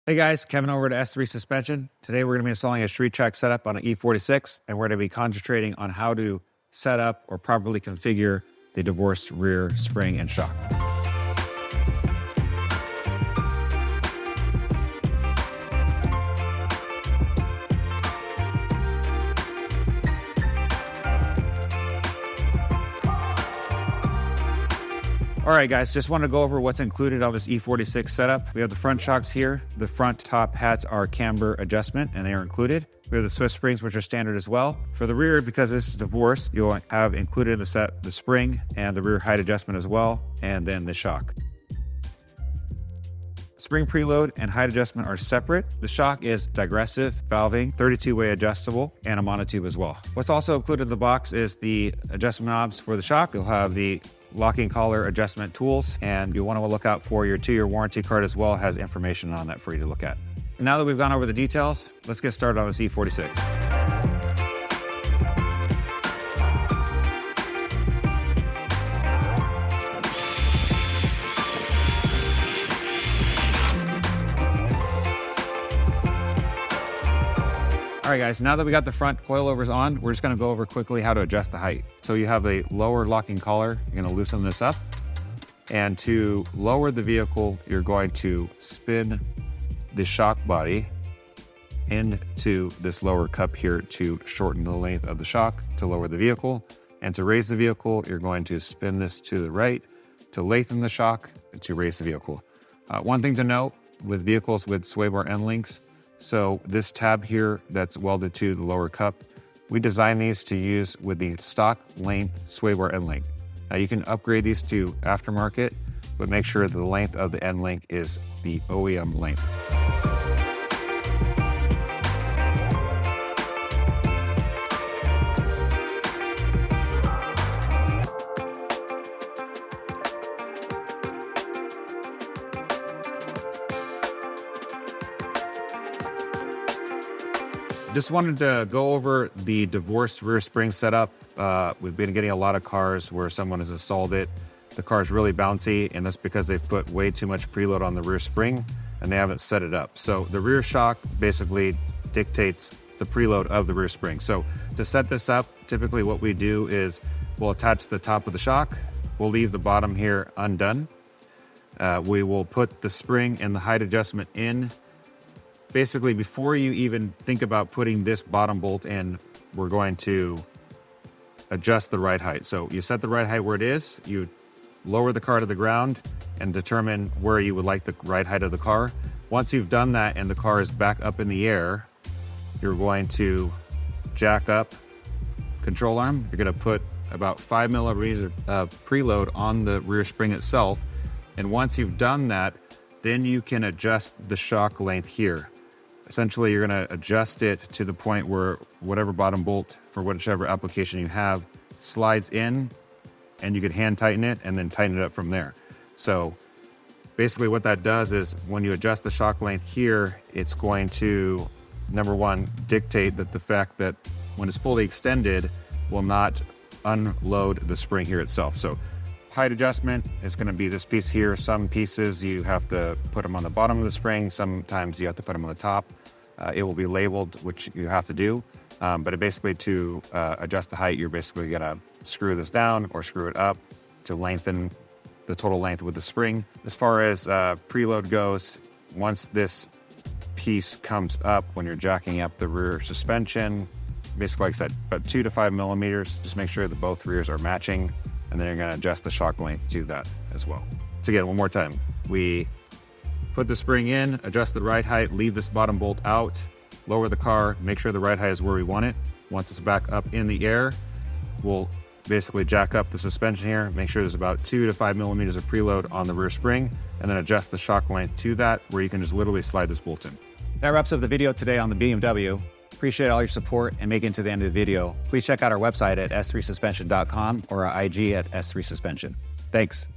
Hey guys, Kevin over to S3 Suspension. Today we're going to be installing a street track setup on an E46, and we're going to be concentrating on how to set up or properly configure the divorced rear spring and shock. All right, guys, just want to go over what's included on this E46 setup. We have the front shocks here. The front top hats are camber adjustment, and they are included. We have the Swiss springs, which are standard as well. For the rear, because this is divorced, you'll have included in the set the spring and the rear height adjustment as well, and then the shock. Spring preload and height adjustment are separate. The shock is digressive valving, 32-way adjustable, and a monotube as well. What's also included in the box is the adjustment knobs for the shock. You'll have the locking collar adjustment tools, and you'll want to look out for your 2-year warranty card as well. It has information on that for you to look at. Now that we've gone over the details, let's get started on this E46. All right, guys, now that we got the front coilovers on, we're just gonna go over quickly how to adjust the height. So you have a lower locking collar. You're gonna loosen this up. And to lower the vehicle, you're going to spin the shock body into this lower cup here to shorten the length of the shock to lower the vehicle. And to raise the vehicle, you're going to spin this to the right to lengthen the shock and to raise the vehicle. One thing to note with vehicles with sway bar end links, so this tab here that's welded to the lower cup, we designed these to use with the stock length sway bar end link. Now you can upgrade these to aftermarket, but make sure that the length of the end link is the OEM length. Just wanted to go over the divorced rear spring setup. We've been getting a lot of cars where someone has installed it. The car is really bouncy, and that's because they've put way too much preload on the rear spring and they haven't set it up. So the rear shock basically dictates the preload of the rear spring. So to set this up, typically what we do is we'll attach the top of the shock. We'll leave the bottom here undone. We will put the spring and the height adjustment in. Basically, before you even think about putting this bottom bolt in, we're going to adjust the ride height. So you set the ride height where it is, you lower the car to the ground and determine where you would like the ride height of the car. Once you've done that and the car is back up in the air, you're going to jack up control arm. You're going to put about 5 millimeters of preload on the rear spring itself. And once you've done that, then you can adjust the shock length here. Essentially, you're going to adjust it to the point where whatever bottom bolt for whichever application you have slides in, and you can hand tighten it and then tighten it up from there. So basically what that does is when you adjust the shock length here, it's going to, number one, dictate that the fact that when it's fully extended will not unload the spring here itself. So height adjustment is going to be this piece here. Some pieces you have to put them on the bottom of the spring. Sometimes you have to put them on the top. It will be labeled, which you have to do. But basically to adjust the height, you're basically going to screw this down or screw it up to lengthen the total length with the spring. As far as preload goes, once this piece comes up, when you're jacking up the rear suspension, basically like I said, about 2 to 5 millimeters, just make sure that both rears are matching. And then you're going to adjust the shock length to that as well. So again, one more time. We put the spring in, adjust the ride height, leave this bottom bolt out, lower the car, make sure the ride height is where we want it. Once it's back up in the air, we'll basically jack up the suspension here, make sure there's about 2 to 5 millimeters of preload on the rear spring, and then adjust the shock length to that, where you can just literally slide this bolt in. That wraps up the video today on the BMW. Appreciate all your support and making it to the end of the video. Please check out our website at s3suspension.com or our IG at S3Suspension. Thanks.